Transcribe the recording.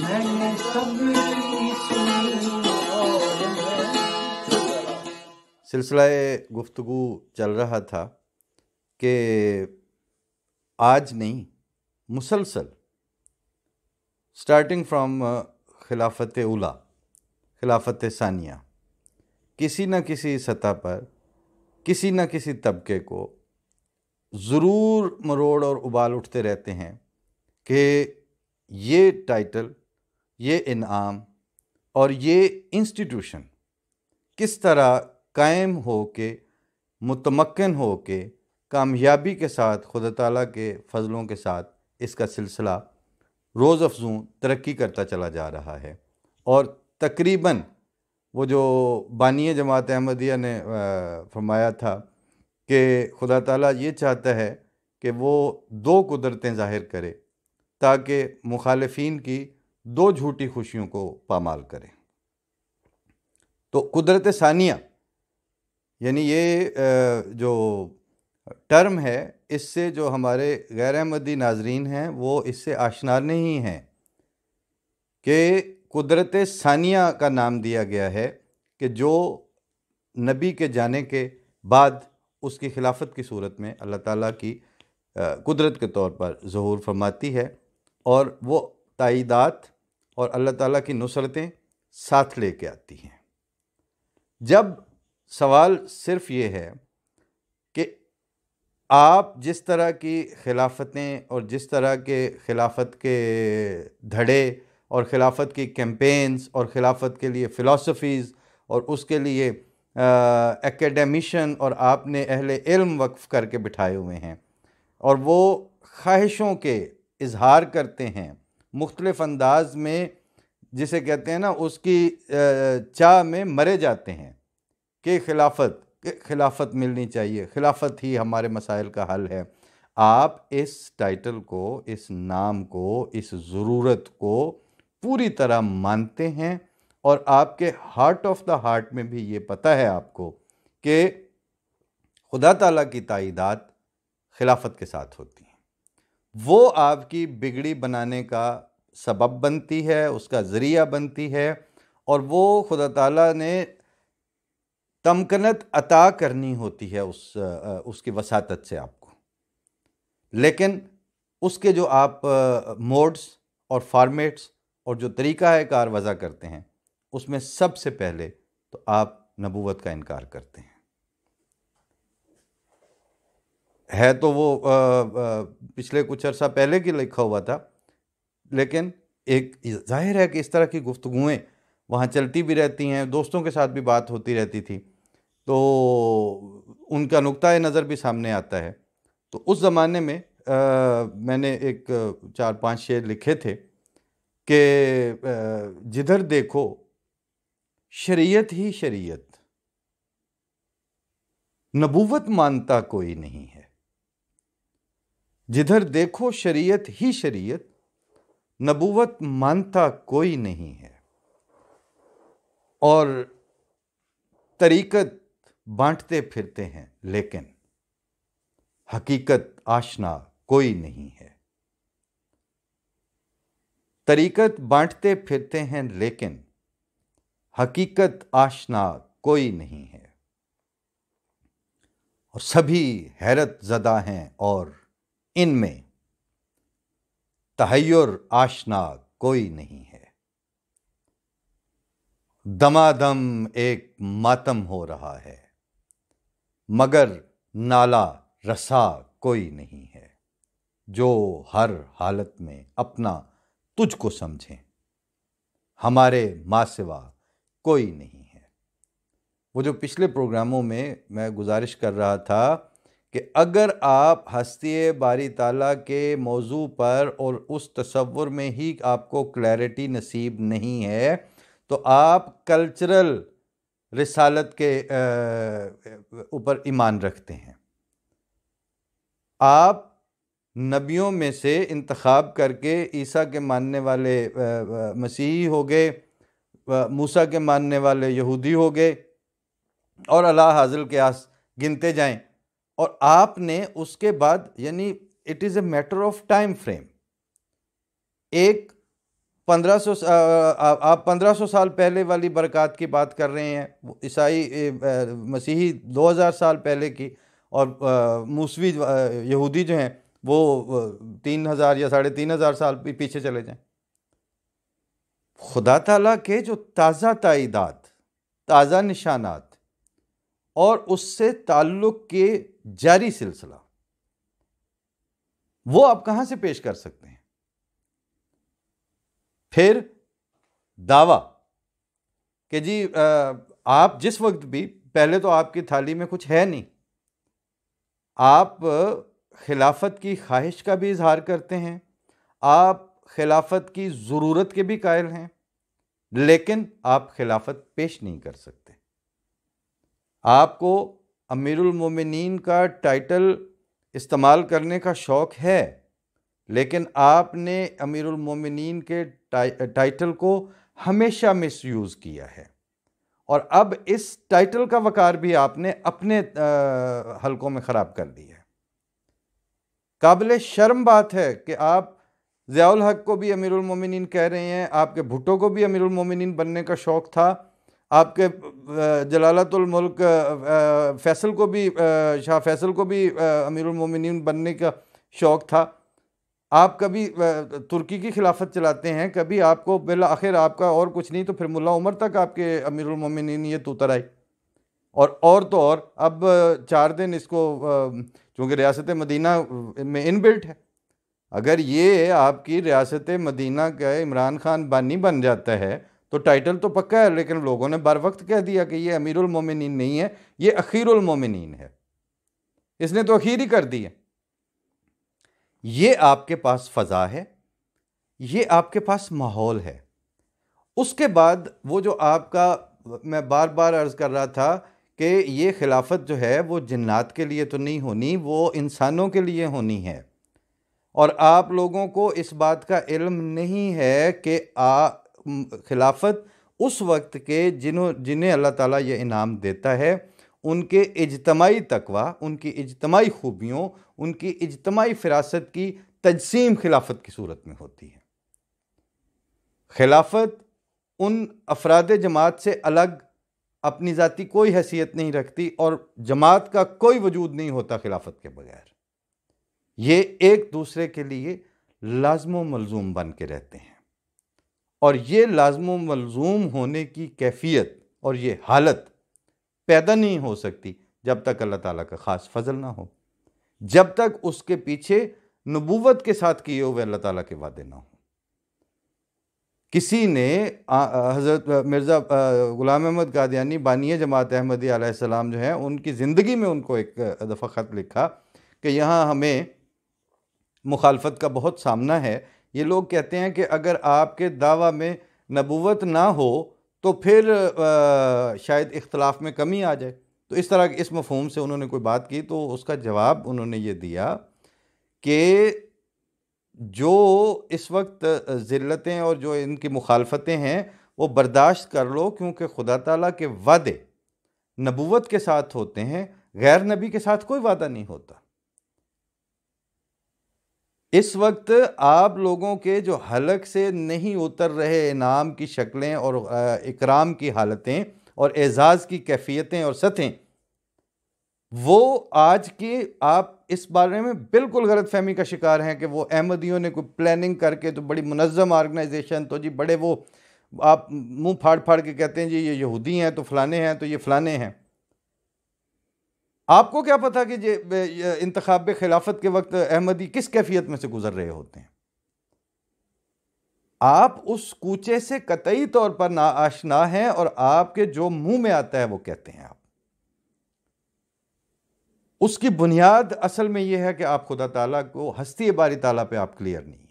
میں نے سبری سنی اور سلسلہ گفتگو چل رہا تھا کہ آج نہیں، مسلسل سٹارٹنگ فرام خلافت اولیٰ، خلافت ثانیہ، کسی نہ کسی سطح پر کسی نہ کسی طبقے کو ضرور مروڑ اور ابال اٹھتے رہتے ہیں کہ یہ ٹائٹل، یہ انعام اور یہ انسٹیٹیوشن کس طرح قائم ہو کے، متمکن ہو کے، کامیابی کے ساتھ، خدا تعالیٰ کے فضلوں کے ساتھ اس کا سلسلہ روز افزوں ترقی کرتا چلا جا رہا ہے۔ اور تقریباً وہ جو بانی جماعت احمدیہ نے فرمایا تھا کہ خدا تعالیٰ یہ چاہتا ہے کہ وہ دو قدرتیں ظاہر کرے تاکہ مخالفین کی دو جھوٹی خوشیوں کو پامال کرے۔ تو قدرت ثانیہ یعنی یہ جو ٹرم ہے، اس سے جو ہمارے غیر احمدی ناظرین ہیں وہ اس سے آشنا نہیں ہیں کہ قدرت ثانیہ کا نام دیا گیا ہے کہ جو نبی کے جانے کے بعد اس کی خلافت کی صورت میں اللہ تعالیٰ کی قدرت کے طور پر ظہور فرماتی ہے، اور وہ تائیدات اور اللہ تعالیٰ کی نصرتیں ساتھ لے کے آتی ہیں۔ جب سوال صرف یہ ہے کہ آپ جس طرح کی خلافتیں اور جس طرح کے خلافت کے دھڑے اور خلافت کی کیمپینز اور خلافت کے لیے فلاسفیز اور اس کے لیے ایکیڈیمیشن اور آپ نے اہل علم وقف کر کے بٹھائے ہوئے ہیں، اور وہ خواہشوں کے اظہار کرتے ہیں مختلف انداز میں، جسے کہتے ہیں نا اس کی چاہ میں مرے جاتے ہیں کہ خلافت ملنی چاہیے، خلافت ہی ہمارے مسائل کا حل ہے۔ آپ اس ٹائٹل کو، اس نام کو، اس ضرورت کو پوری طرح مانتے ہیں، اور آپ کے ہارٹ آف دا ہارٹ میں بھی یہ پتہ ہے آپ کو کہ خدا تعالیٰ کی تائیدات خلافت کے ساتھ ہوتی ہیں، وہ آپ کی بگڑی بنانے کا سبب بنتی ہے، اس کا ذریعہ بنتی ہے، اور وہ خدا تعالیٰ نے تمکنت عطا کرنی ہوتی ہے اس کی وساطت سے آپ کو، لیکن اس کے جو آپ موڈز اور فارمیٹس اور جو طریقہ کار وضع کرتے ہیں، اس میں سب سے پہلے تو آپ نبوت کا انکار کرتے ہیں۔ ہے تو وہ پچھلے کچھ عرصہ پہلے کی لکھا ہوا تھا، لیکن ایک ظاہر ہے کہ اس طرح کی گفتگویں وہاں چلتی بھی رہتی ہیں، دوستوں کے ساتھ بھی بات ہوتی رہتی تھی، تو ان کا نقطۂ نظر بھی سامنے آتا ہے۔ تو اس زمانے میں میں نے ایک 4-5 شعر لکھے تھے کہ جدھر دیکھو شریعت ہی شریعت، نبوت مانتا کوئی نہیں ہے۔ جدھر دیکھو شریعت ہی شریعت، نبوت مانتا کوئی نہیں ہے۔ اور طریقت بانٹتے پھرتے ہیں لیکن حقیقت آشنا کوئی نہیں ہے۔ طریقت بانٹتے پھرتے ہیں لیکن حقیقت آشنا کوئی نہیں ہے، اور سبھی حیرت زدہ ہیں اور ان میں تحیر آشنا کوئی نہیں ہے۔ دمادم ایک ماتم ہو رہا ہے مگر نالا رسا کوئی نہیں ہے، جو ہر حالت میں اپنا تجھ کو سمجھیں، ہمارے ماں سوا کوئی نہیں ہے۔ وہ جو پچھلے پروگراموں میں گزارش کر رہا تھا کہ اگر آپ ہستی باری تعالیٰ کے موضوع پر اور اس تصور میں ہی آپ کو کلیئرٹی نصیب نہیں ہے تو آپ کلچرل رسالت کے اوپر ایمان رکھتے ہیں۔ آپ نبیوں میں سے انتخاب کر کے عیسیٰ کے ماننے والے مسیحی ہو گئے، موسیٰ کے ماننے والے یہودی ہو گئے، اور اللہ حاضر قیاس گنتے جائیں، اور آپ نے اس کے بعد یعنی it is a matter of time frame, ایک آپ 1500 سال پہلے والی برکات کی بات کر رہے ہیں، عیسائی مسیحی 2000 سال پہلے کی، اور موسوی یہودی جو ہیں وہ 3000 یا 3500 سال پیچھے چلے جائیں۔ خدا تعالیٰ کے جو تازہ تائیدات، تازہ نشانات اور اس سے تعلق کے جاری سلسلہ، وہ آپ کہاں سے پیش کر سکتے ہیں؟ پھر دعویٰ کہ جی آپ جس وقت بھی، پہلے تو آپ کی تھالی میں کچھ ہے نہیں، آپ خلافت کی خواہش کا بھی اظہار کرتے ہیں، آپ خلافت کی ضرورت کے بھی قائل ہیں، لیکن آپ خلافت پیش نہیں کر سکتے۔ آپ کو امیر المومنین کا ٹائٹل استعمال کرنے کا شوق ہے، لیکن آپ نے امیر المومنین کے ٹائٹل کو ہمیشہ مس یوز کیا ہے، اور اب اس ٹائٹل کا وقار بھی آپ نے اپنے حلقوں میں خراب کر دیا ہے۔ قابل شرم بات ہے کہ آپ ضیاء الحق کو بھی امیر المومنین کہہ رہے ہیں، آپ کے بھٹو کو بھی امیر المومنین بننے کا شوق تھا، آپ کے جلالت الملک فیصل کو بھی، شاہ فیصل کو بھی امیر المومنین بننے کا شوق تھا۔ آپ کبھی ترکی کی خلافت چلاتے ہیں، کبھی آپ کو بالآخر آپ کا اور کچھ نہیں تو پھر ملا عمر تک آپ کے امیر المومنین یہ توتر آئی، اور تو اور اب 4 دن اس کو، چونکہ ریاست مدینہ میں ان بلٹ ہے، اگر یہ آپ کی ریاست مدینہ کا عمران خان بانی بن جاتا ہے تو ٹائٹل تو پکا ہے، لیکن لوگوں نے بر وقت کہہ دیا کہ یہ امیر المومنین نہیں ہے، یہ اخیر المومنین ہے، اس نے تو اخیر ہی کر دی ہے۔ یہ آپ کے پاس فضا ہے، یہ آپ کے پاس ماحول ہے۔ اس کے بعد وہ جو آپ کا، میں بار بار عرض کر رہا تھا کہ یہ خلافت جو ہے وہ جنات کے لیے تو نہیں ہونی، وہ انسانوں کے لیے ہونی ہے، اور آپ لوگوں کو اس بات کا علم نہیں ہے کہ خلافت اس وقت کے جنہیں اللہ تعالیٰ یہ انعام دیتا ہے، ان کے اجتماعی تقوی، ان کی اجتماعی خوبیوں، ان کی اجتماعی فراست کی تجسیم خلافت کی صورت میں ہوتی ہے۔ خلافت ان افراد جماعت سے الگ اپنی ذاتی کوئی حیثیت نہیں رکھتی، اور جماعت کا کوئی وجود نہیں ہوتا خلافت کے بغیر۔ یہ ایک دوسرے کے لیے لازم و ملزوم بن کے رہتے ہیں، اور یہ لازم و ملزوم ہونے کی کیفیت اور یہ حالت پیدا نہیں ہو سکتی جب تک اللہ تعالیٰ کا خاص فضل نہ ہو، جب تک اس کے پیچھے نبوت کے ساتھ کیے ہوئے اللہ تعالیٰ کے وعدے نہ ہوں۔ کسی نے حضرت مرزا غلام احمد قادیانی بانی جماعت احمدیہ علیہ السلام جو ہیں، ان کی زندگی میں ان کو ایک دفعہ خط لکھا کہ یہاں ہمیں مخالفت کا بہت سامنا ہے، یہ لوگ کہتے ہیں کہ اگر آپ کے دعویٰ میں نبوت نہ ہو تو پھر شاید اختلاف میں کمی آ جائے۔ تو اس طرح اس مفہوم سے انہوں نے کوئی بات کی، تو اس کا جواب انہوں نے یہ دیا کہ جو اس وقت ذلتیں اور جو ان کی مخالفتیں ہیں وہ برداشت کر لو، کیونکہ خدا تعالیٰ کے وعدے نبوت کے ساتھ ہوتے ہیں، غیر نبی کے ساتھ کوئی وعدہ نہیں ہوتا۔ اس وقت آپ لوگوں کے جو حلق سے نہیں اتر رہے انعام کی شکلیں اور اکرام کی حالتیں اور اعزاز کی کیفیتیں اور سطحیں، وہ آج کی آپ اس بارے میں بالکل غلط فہمی کا شکار ہیں کہ وہ احمدیوں نے کوئی پلاننگ کر کے تو بڑی منظم آرگنائزیشن، تو جی بڑے وہ آپ منہ پھاڑ پھاڑ کے کہتے ہیں جی یہ یہودی ہیں تو فلانے ہیں تو یہ فلانے ہیں۔ آپ کو کیا پتا کہ انتخاب خلافت کے وقت احمدی کس کیفیت میں سے گزر رہے ہوتے ہیں؟ آپ اس کوچے سے قطعی طور پر ناآشنا ہیں، اور آپ کے جو منہ میں آتا ہے وہ کہتے ہیں آپ۔ اس کی بنیاد اصل میں یہ ہے کہ آپ خدا تعالیٰ کو، ہستی باری تعالیٰ پہ آپ کلیئر نہیں ہیں۔